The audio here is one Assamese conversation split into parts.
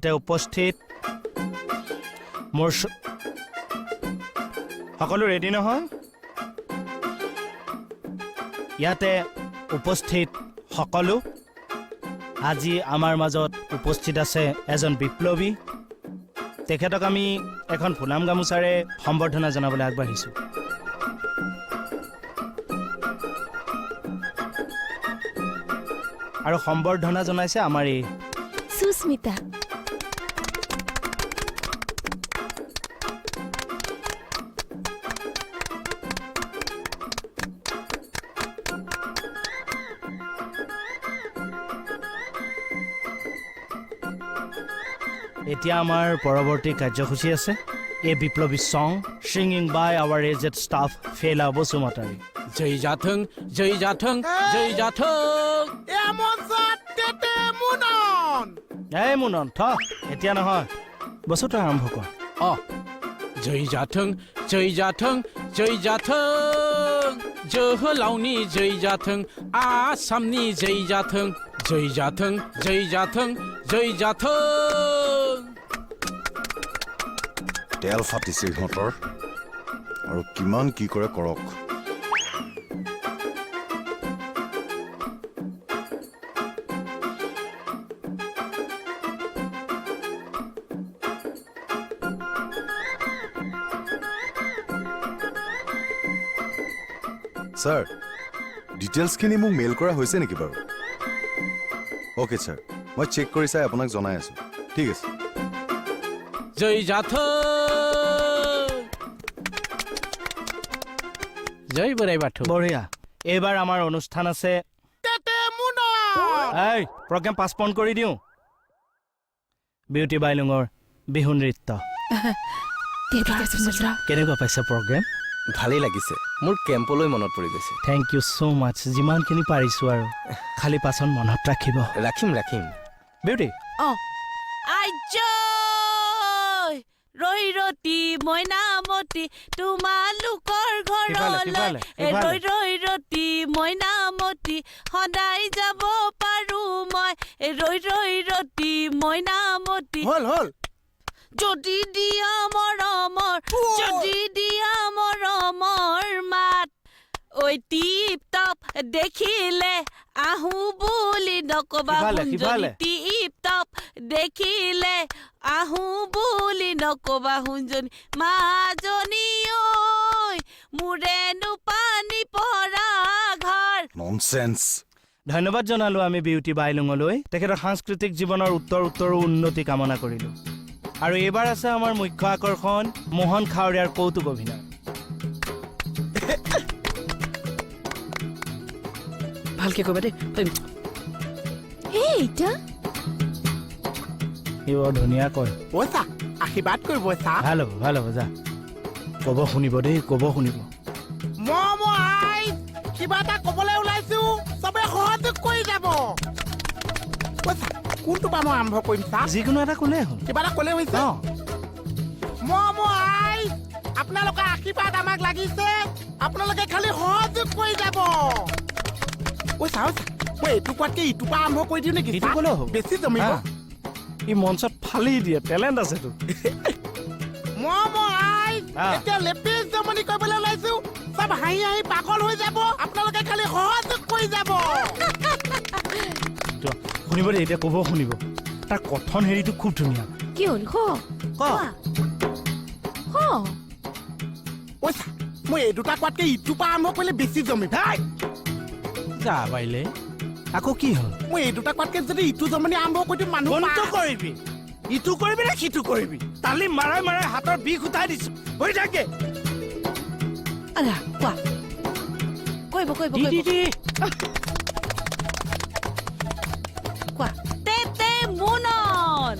ইয়াতে উপস্থিত মোৰ সকলো ৰেডি নহয় ইয়াতে উপস্থিত সকলো আজি আমাৰ মাজত উপস্থিত আছে এজন বিপ্লৱী তেখেতক আমি এখন ফুলাম গামোচাৰে সম্বৰ্ধনা জনাবলৈ আগবাঢ়িছোঁ আৰু সম্বৰ্ধনা জনাইছে আমাৰ এই সুস্মিতা এতিয়া আমাৰ পৰৱৰ্তী কাৰ্যসূচী আছে এই বিপ্লৱী সং সিংগিং বাই আৱাৰ এজেড ষ্টাফ ফেলা বসুমতাৰী জয় জাথং জয় জাথং জয় জাথং এই মুনন থ এতিয়া নহয় বস্তুটো আৰম্ভ কৰ জয় জাথং জয় জাথং জয় জাথং जोहोलावनि जय जाथों आसामनि जय जाथों जय जाथों जय जाथों जय जाथों তেল ফাটিছে ইহঁতৰ আৰু কিমান কি কৰে কৰক স্যাৰ ডিটেইলছখিনি মোক মেইল কৰা হৈছে নেকি বাৰু ওকে স্যাৰ মই চেক কৰি চাই আপোনাক জনাই আছো ঠিক আছে जय जाथों जय बोराइ बाथौ বঢ়িয়া এইবাৰ আমাৰ অনুষ্ঠান আছে এই প্ৰগ্ৰাম পাছপন কৰি দিওঁ বিউটি বাইলুঙৰ বিহু নৃত্য কেনেকুৱা পাইছে প্ৰগ্ৰাম ভালেই লাগিছে মোৰ কেম্পলৈ মনত পৰি গৈছে থেংক ইউ সো মাচ যিমানখিনি পাৰিছোঁ আৰু খালি পাছত মনত ৰাখিব ৰাখিম ৰাখিম বিউটি ৰৈ ৰতি মইনামতি তোমালোকৰ ঘৰলৈ ৰৈ ৰৈ ৰতি মইনামতি সদায় যাব পাৰো মই ৰৈ ৰৈ ৰতি মইনামতি হল যদি দিয়া মৰমৰ মাত ঐ টিপ টপ দেখিলে আহো বুলি নকবা শুনজনী টিপ টপ দেখিলে আহো বুলি নকবা শুনজনী মাজনী ঐ মোৰেনো পানী পৰা ঘৰ ননসেন্স ধন্যবাদ জনালো আমি বিউটি বাইলুঙলৈ তেখেতৰ সাংস্কৃতিক জীৱনৰ উত্তৰো উন্নতি কামনা কৰিলো আৰু এইবাৰ আছে আমাৰ মুখ্য আকৰ্ষণ মোহন খাৱৰীয়াৰ কৌতুক অভিনয় ভালকে কবা দে এইটা বৰ ধুনীয়া কয় বসা আশীৰ্বাদ কৰিব বসা ভাল হ'ব যা ক'ব শুনিব দেই ক'ব শুনিব মই কিবা এটা ক'বলৈ ওলাইছো সবে সহযোগ কৰি যাব বসা কোনটো পা মই আৰম্ভ কৰিম চা যিকোনো এটা ক'লেই হ'ল কিবা এটা ক'লে হৈছে মই আপোনালোকে আশীৰ্বাদ আমাক লাগিছে আপোনালোকে খালি সহযোগ কৰি যাব ঐ চাও মই এইটো কোৱাতকে ইটো পা আৰম্ভ কৰি দিওঁ নেকি ইটো ক'লেও হ'ব বেছি জমিব ই মঞ্চত ফালি দিয়ে টেলেণ্ট আছেতো মই এতিয়া লেপিজ জমনি কৰিবলৈ ওলাইছো চব হাঁহি হাঁহি পাগল হৈ যাব আপোনালোকে খালি সহযোগ কৰি যাব শুনিব দেই এতিয়া ক'ব শুনিব তাৰ কথন হেৰিটো খুব ধুনীয়া কি হ'ল পইচা মই এই দুটা কোৱাতকে ইটো পা আৰম্ভ কৰিলে বেছি জমিব যা বাইলে আকৌ কি হ'ল মই এই দুটা কোৱাতকে যদি ইটো জমনি আৰম্ভ কৰি দিওঁ মানুহ কোনটো কৰিবি ইটো কৰিবি নে সিটো কৰিবি তালি মাৰাই মাৰাই হাতৰ বিষ উঠাই দিছো হৈ থাকে আলা কোৱা কৈব কোৱা তে মুনন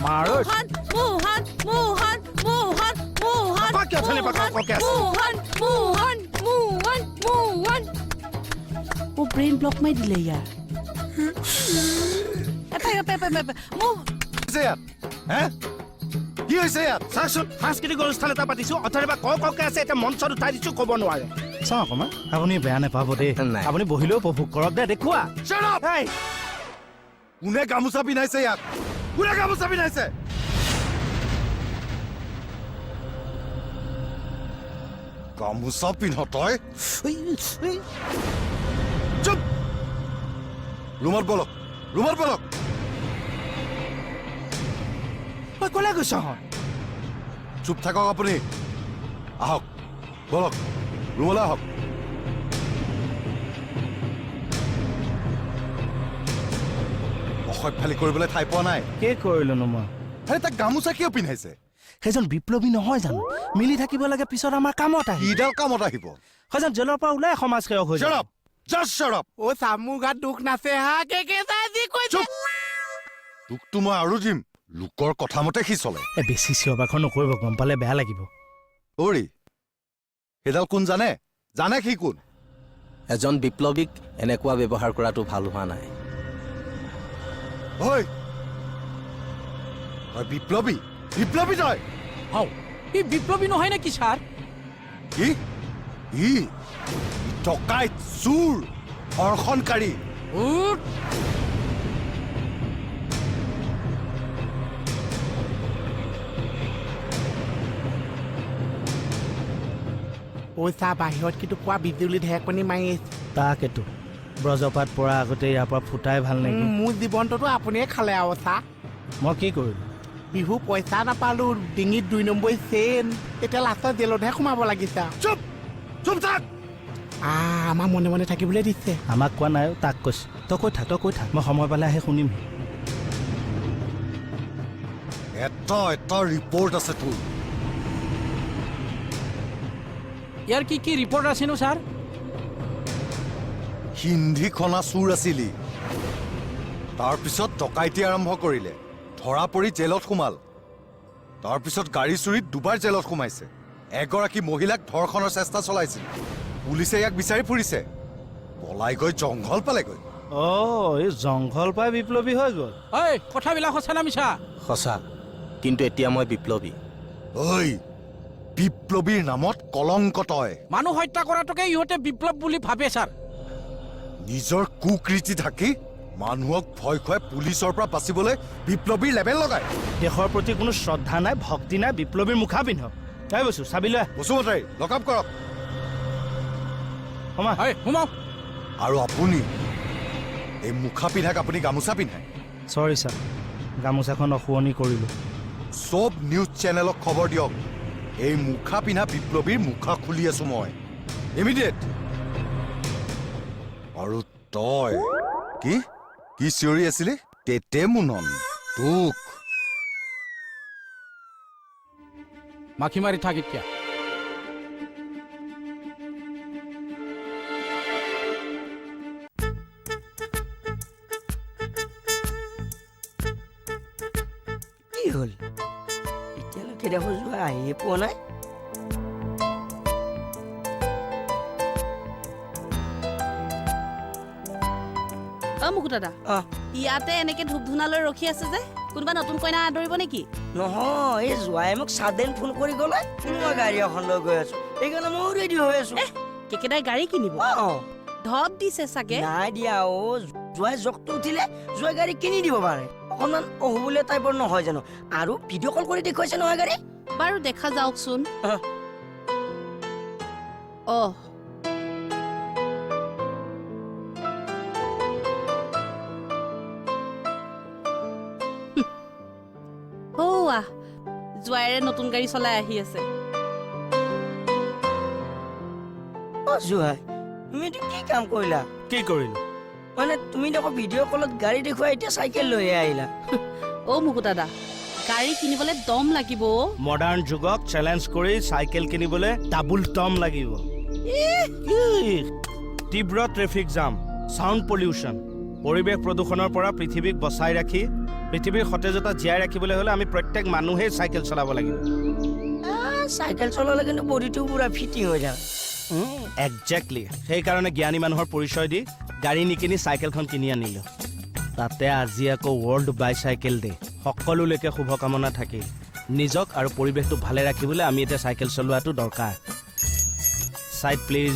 মোহন ও ব্ৰেইন ব্লক মাৰি দিলে ইয়াৰ কি হৈছে ইয়াত চাচোন সাংস্কৃতিক অনুষ্ঠান এটা পাতিছো অথবা ককে আছে এতিয়া মঞ্চত উঠাই দিছো ক'ব নোৱাৰে চাওঁ অকণমান আপুনি বেয়া নাপাব দেই নাই। আপুনি বহিলেও উপভোগ কৰক দে দেখুওৱা কোনে গামোচা পিন্ধাইছে ইয়াক? কোনে গামোচা পিন্ধাইছে? গামোচা পিন্ধ তই? চুপ! ৰুমত বলক, ৰুমত বলক। ঐ ক'লে গৈছ হন? চুপ থাকক আপুনি। আহক, বলক, ৰুমলৈ আহক। অসভ্যালি কৰিবলৈ ঠাই পোৱা নাই। কি কৰিলোনো মই? আৰে তাক গামোচা কিয় পিন্ধাইছে? সেইজন বিপ্লৱী নহয় জানো? মিলি থাকিব লাগে, পিছত আমাৰ কামত আহি। কিডাল কামত আহিব? সেইজন জেলৰ পৰা ওলাই সমাজ সেৱক হৈ Shut up! Just shut up! অ' চা মোৰ গাত দুখ নাছে হা কে যি কৈছে চুপ! তোকতো মই আৰু দিম। লোকৰ কথা মতে সি চলে। বেছি চিঞৰ-বাখৰ নকৰিব, গম পালে বেয়া লাগিব। অৰি, সেইডাল কোন জানে? জানে সি কোন? এজন বিপ্লৱীক এনেকুৱা ব্যৱহাৰ কৰাটো ভাল হোৱা নাই। ঐ, তই বিপ্লৱী? বিপ্লৱী তই? ই বিপ্লৱী নহয় নেকি ছাৰ? কি? ই টকাই চোৰ, ধৰ্ষণকাৰী। অ' চা বাহিৰত কিন্তু কোৱা বিজুলী ঢেৰেকনি মাৰি আছে। তাকেতো ব্ৰজপাত পৰা আগতে ইয়াৰ পৰা ফুটাই ভাল নেকি? মোৰ জীৱনটোতো আপুনিয়ে খালে আৰু চা। মই কি কৰিলো? বিহু পইচা নাপালো, ডিঙিত 2 নম্বৰী চেইন, এতিয়া লাষ্টত জেলতহে সোমাব লাগিছে। চুপ! চুপ থাক! আমাৰ মনে মনে থাকিবলৈ দিছে। আমাক কোৱা নাই, তাক কৈছে। তই কৈ থাক, তই কৈ থাক, মই সময় পালে আহি শুনিম। এটা এটা ৰিপৰ্ট আছে তোৰ। ইয়াৰ কি কি ৰিপৰ্ট আছেনো ছাৰ? হিন্দী খনা চোৰ আছিলি, তাৰপিছত ডকাইতি আৰম্ভ কৰিলে, ধৰা পৰি জেলত সোমাল, তাৰপিছত গাড়ী চুৰিত 2বাৰ জেলত সোমাইছে, এগৰাকী মহিলাক ধৰ্ষণৰ চেষ্টা চলাইছিল, পুলিচে ইয়াক বিচাৰি ফুৰিছে, পলাই গৈ জংঘল পালেগৈ। এই জংঘল পাই বিপ্লৱী হৈ গ'ল। ঐ কথাবিলাক সঁচা না মিছা? সঁচা, কিন্তু এতিয়া মই বিপ্লৱী। ঐ, বিপ্লৱীৰ নামত কলংক তই। মানুহ হত্যা কৰাটোকে ইহঁতে বিপ্লৱ বুলি ভাবে ছাৰ। নিজৰ কুকৃতি থাকি মানুহক ভয় খুৱাই পুলিচৰ পৰা বাচিবলৈ বিপ্লৱীৰ লেবেল লগায়। দেশৰ প্ৰতি কোনো শ্ৰদ্ধা নাই, ভক্তি নাই, বিপ্লৱীৰ মুখা পিন্ধ। তাই বৈছো চাবি লৈ বসুমতাৰী লক আপ কৰক। সমা। সোমাওক। আৰু আপুনি এই মুখা পিন্ধাক আপুনি গামোচা পিন্ধাই। চৰি ছাৰ, গামোচাখন অশুৱনি কৰিলোঁ। চব নিউজ চেনেলক খবৰ দিয়ক, এই মুখা পিন্ধা বিপ্লৱীৰ মুখা খুলি আছো মই। ইমিডিয়েট। আৰু তই কি কি চিঞৰি আছিলি? তেতে মুনন তোক মাখি মাৰি থাক এতিয়া। কি হ'ল? এতিয়ালৈকে দেখোন যোৱা আহিয়ে পোৱা নাই। মুকু দাদা, ইয়াতে এনেকে ধূপ ধূনা লৈ ৰখি আছে যে, কোনোবা নতুন কইনা আদৰিব নেকি? নহয়, এই জোৱাই মোক চাডেন ফোন কৰি গ'লে মই গাড়ী এখন লৈ গৈ আছো, সেইকাৰণে ময়ো ৰেডি হৈ আছো। কেকেদাই গাড়ী কিনিব? ধপ দিছে চাগে। নাই দিয়া জোৱাই জকটো উঠিলে জোৱাই গাড়ী কিনি দিব পাৰে। অকণমান অহুবলীয়া টাইপৰ নহয় জানো? আৰু ভিডিঅ' কল কৰি দেখুৱাইছে নহয় গাড়ী। বাৰু দেখা যাওকচোন। জোৱাইৰে নতুন গাড়ী চলাই আহি আছে। জোৱাই, তুমি এইটো কি কাম কৰিলা? কি কৰিলো? মানে তুমি দেখোন ভিডিঅ' কলত গাড়ী দেখুৱাই এতিয়া চাইকেল লৈহে আহিলা। মুকু দাদা, গাড়ী কিনিবলৈ দম লাগিব। মডাৰ্ণ যুগক চেলেঞ্জ কৰি চাইকেল কিনিবলৈ ডাবুল দম লাগিব। তীব্ৰ ট্ৰেফিক জাম, চাউণ্ড পলিউশ্যন, পৰিৱেশ প্ৰদূষণৰ পৰা পৃথিৱীক বচাই ৰাখি পৃথিৱীৰ সতেজতা জীয়াই ৰাখিবলৈ হ'লে আমি প্ৰত্যেক মানুহেই চাইকেল চলাব লাগিব। চাইকেল চলালে কিন্তু বডিটো পুৰা ফিটিং হৈ যায়। একজেক্টলি, সেইকাৰণে জ্ঞানী মানুহৰ পৰিচয় দি গাড়ী নিকিনি চাইকেলখন কিনি আনিলোঁ। তাতে আজি আকৌ ৱৰ্ল্ড বাইচাইকেল ডে। সকলোলৈকে শুভকামনা থাকিল। নিজক আৰু পৰিৱেশটো ভালে ৰাখিবলৈ আমি এতিয়া চাইকেল চলোৱাটো দৰকাৰ। Side please.